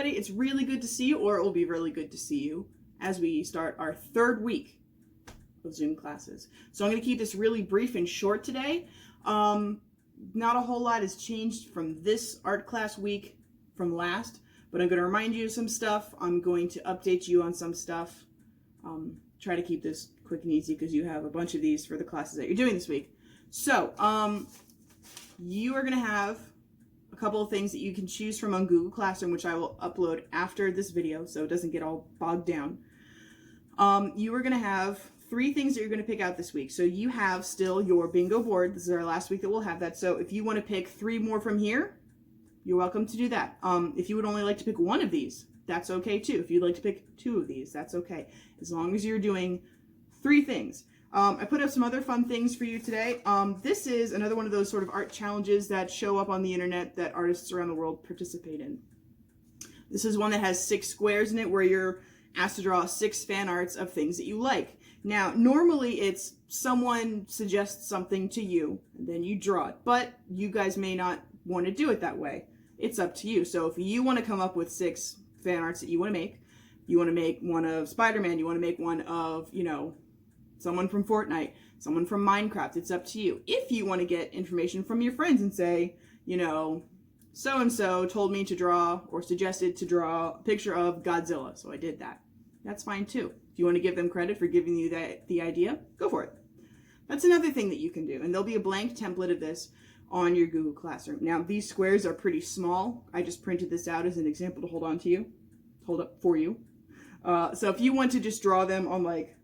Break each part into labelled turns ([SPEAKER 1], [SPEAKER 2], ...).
[SPEAKER 1] everybody. It's really good to see you, or it will be really good to see you as we start our third week of Zoom classes. So I'm going to keep this really brief and short today. Not a whole lot has changed from this art class week from last, but I'm going to remind you of some stuff. I'm going to update you on some stuff. Try to keep this quick and easy because you have a bunch of these for the classes that you're doing this week. So you are going to have a couple of things that you can choose from on Google Classroom, which I will upload after this video so it doesn't get all bogged down. You are going to have 3 things that you're going to pick out this week. So you have still your bingo board. This is our last week that we'll have that. So if you want to pick 3 more from here, you're welcome to do that. If you would only like to pick 1 of these, that's okay too. If you'd like to pick 2 of these, that's okay. As long as you're doing 3 things. I put up some other fun things for you today. This is another one of those sort of art challenges that show up on the internet that artists around the world participate in. This is one that has 6 squares in it where you're asked to draw 6 fan arts of things that you like. Now, normally it's someone suggests something to you and then you draw it, but you guys may not want to do it that way. It's up to you. So if you want to come up with 6 fan arts that you want to make one of Spider-Man, you want to make one of, you know, someone from Fortnite, someone from Minecraft, it's up to you. If you want to get information from your friends and say, you know, so-and-so told me to draw or suggested to draw a picture of Godzilla, so I did that. That's fine too. If you want to give them credit for giving you the idea, go for it. That's another thing that you can do. And there'll be a blank template of this on your Google Classroom. Now, these squares are pretty small. I just printed this out as an example to hold up for you. So if you want to just draw them on like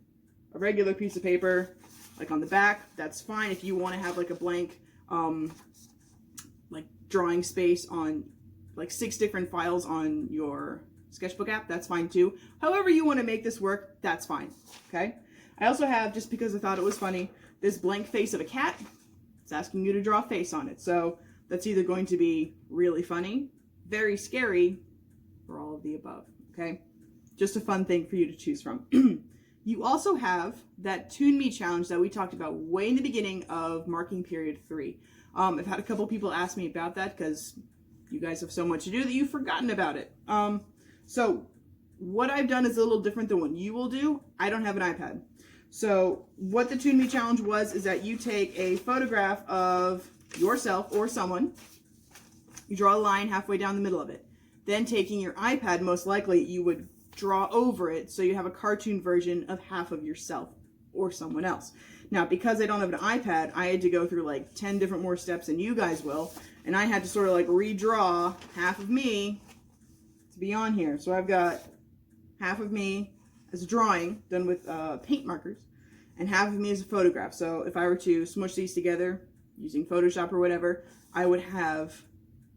[SPEAKER 1] a regular piece of paper, like on the back, that's fine. If you want to have like a blank like drawing space on like 6 different files on your sketchbook app, that's fine too. However you want to make this work, that's fine. Okay. I also have, just because I thought it was funny, this blank face of a cat. It's asking you to draw a face on it. So that's either going to be really funny, very scary, or all of the above. Okay. Just a fun thing for you to choose from. You also have that Toon Me challenge that we talked about way in the beginning of marking period 3. I've had a couple people ask me about that because you guys have so much to do that you've forgotten about it. So what I've done is a little different than what you will do. I don't have an iPad. So what the Toon Me challenge was is that you take a photograph of yourself or someone, you draw a line halfway down the middle of it. Then taking your iPad, most likely you would draw over it so you have a cartoon version of half of yourself or someone else. Now, because I don't have an iPad, I had to go through like 10 different more steps than you guys will, and I had to sort of like redraw half of me to be on here. So I've got half of me as a drawing done with paint markers and half of me as a photograph. So if I were to smush these together using Photoshop or whatever, I would have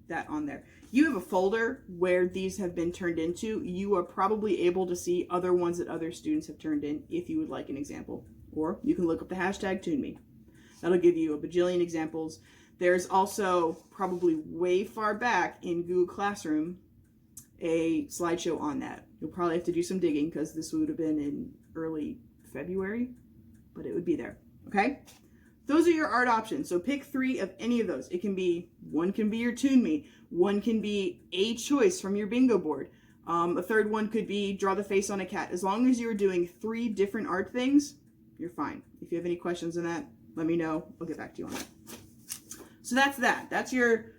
[SPEAKER 1] that on there. You have a folder where these have been turned into. You are probably able to see other ones that other students have turned in if you would like an example. Or you can look up the hashtag ToonMe. That'll give you a bajillion examples. There's also, probably way far back in Google Classroom, a slideshow on that. You'll probably have to do some digging because this would have been in early February, but it would be there. Okay? Those are your art options. So pick 3 of any of those. It can be, one can be your Toon Me. One can be a choice from your bingo board. A third one could be draw the face on a cat. As long as you're doing 3 different art things, you're fine. If you have any questions on that, let me know. I'll get back to you on that. So that's that. That's your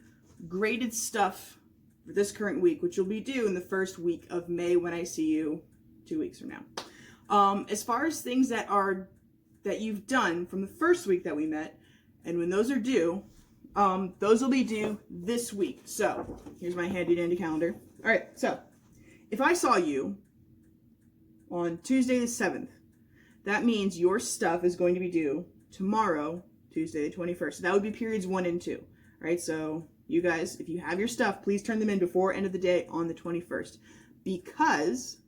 [SPEAKER 1] graded stuff for this current week, which will be due in the first week of May when I see you 2 weeks from now. As far as things that you've done from the first week that we met, and when those are due, those will be due this week. So here's my handy dandy calendar. All right, so if I saw you on Tuesday the 7th, that means your stuff is going to be due tomorrow, Tuesday the 21st. So that would be periods 1 and 2. All right, so you guys, if you have your stuff, please turn them in before end of the day on the 21st, because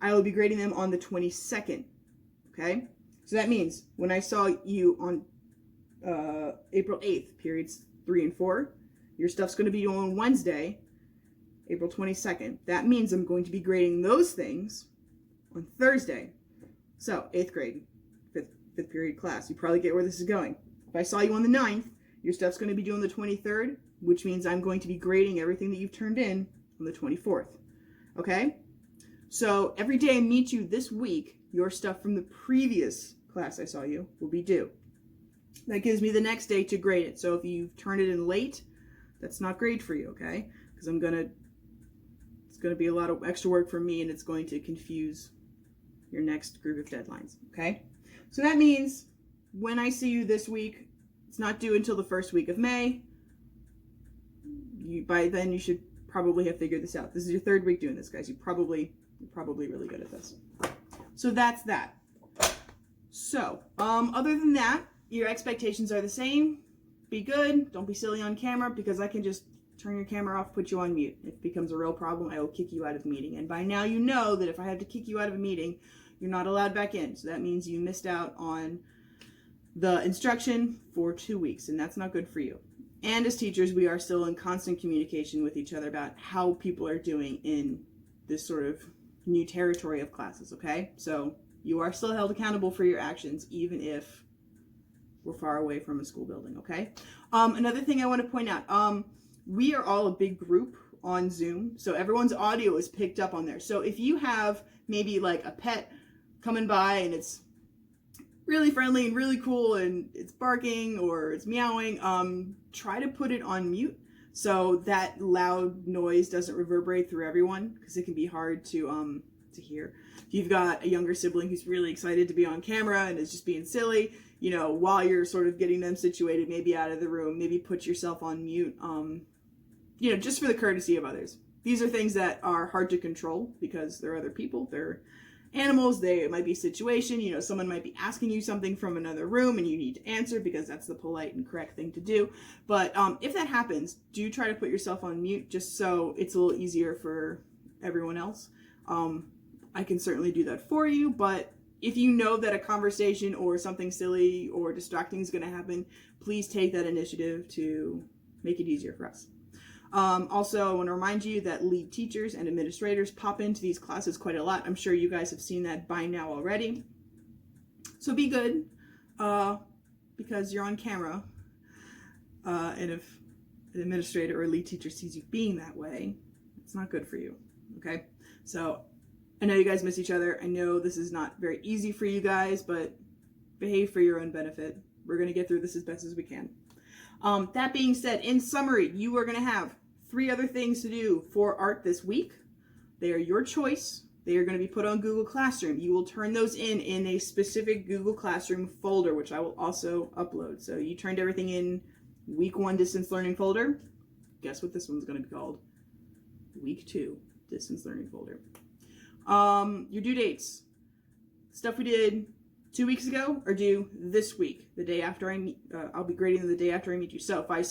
[SPEAKER 1] I will be grading them on the 22nd. Okay, so that means when I saw you on April 8th, periods 3 and 4, your stuff's going to be on Wednesday, April 22nd. That means I'm going to be grading those things on Thursday. So 8th grade, fifth period class. You probably get where this is going. If I saw you on the 9th, your stuff's going to be due on the 23rd, which means I'm going to be grading everything that you've turned in on on the 24th. Okay? So every day I meet you this week, your stuff from the previous class I saw you will be due. That gives me the next day to grade it. So if you turn it in late, that's not great for you, okay? Because it's gonna be a lot of extra work for me, and it's going to confuse your next group of deadlines, okay? So that means when I see you this week, it's not due until the first week of May. By then you should probably have figured this out. This is your third week doing this, guys. You're probably really good at this. So that's that. So, other than that, your expectations are the same. Be good. Don't be silly on camera, because I can just turn your camera off, put you on mute. If it becomes a real problem, I will kick you out of the meeting. And by now you know that if I have to kick you out of a meeting, you're not allowed back in. So that means you missed out on the instruction for 2 weeks, and that's not good for you. And as teachers, we are still in constant communication with each other about how people are doing in this sort of new territory of classes, okay? So you are still held accountable for your actions, even if we're far away from a school building, okay? Another thing I want to point out, we are all a big group on Zoom, so everyone's audio is picked up on there. So if you have maybe like a pet coming by and it's really friendly and really cool and it's barking or it's meowing, try to put it on mute so that loud noise doesn't reverberate through everyone, because it can be hard to hear. If you've got a younger sibling who's really excited to be on camera and is just being silly, you know, while you're sort of getting them situated, maybe out of the room, maybe put yourself on mute, you know, just for the courtesy of others. These are things that are hard to control because they're other people, they're animals, it might be a situation, you know, someone might be asking you something from another room and you need to answer because that's the polite and correct thing to do. But if that happens, do try to put yourself on mute just so it's a little easier for everyone else. I can certainly do that for you, but if you know that a conversation or something silly or distracting is going to happen, please take that initiative to make it easier for us. Also, I want to remind you that lead teachers and administrators pop into these classes quite a lot. I'm sure you guys have seen that by now already. So be good, because you're on camera, and if an administrator or a lead teacher sees you being that way, it's not good for you, okay? So I know you guys miss each other. I know this is not very easy for you guys, but behave for your own benefit. We're going to get through this as best as we can. That being said, in summary, you are going to have 3 other things to do for art this week. They are your choice. They are going to be put on Google Classroom. You will turn those in a specific Google Classroom folder, which I will also upload. So you turned everything in week 1 distance learning folder. Guess what this one's going to be called? Week 2 distance learning folder. Your due dates. Stuff we did 2 weeks ago are due this week, the day after I meet. I'll be grading them the day after I meet you. So if I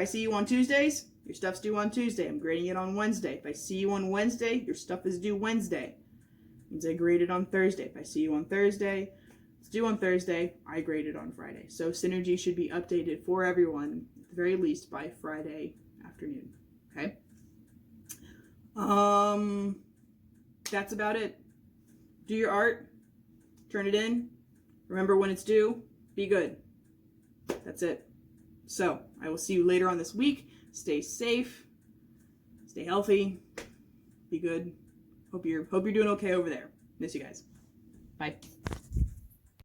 [SPEAKER 1] see you on Tuesdays, your stuff's due on Tuesday. I'm grading it on Wednesday. If I see you on Wednesday, your stuff is due Wednesday. Means I grade it on Thursday. If I see you on Thursday, it's due on Thursday. I grade it on Friday. So Synergy should be updated for everyone at the very least by Friday afternoon. Okay. That's about it. Do your art. Turn it in. Remember when it's due. Be good. That's it. So I will see you later on this week. Stay safe. Stay healthy. Be good. Hope you're doing okay over there. Miss you guys. Bye.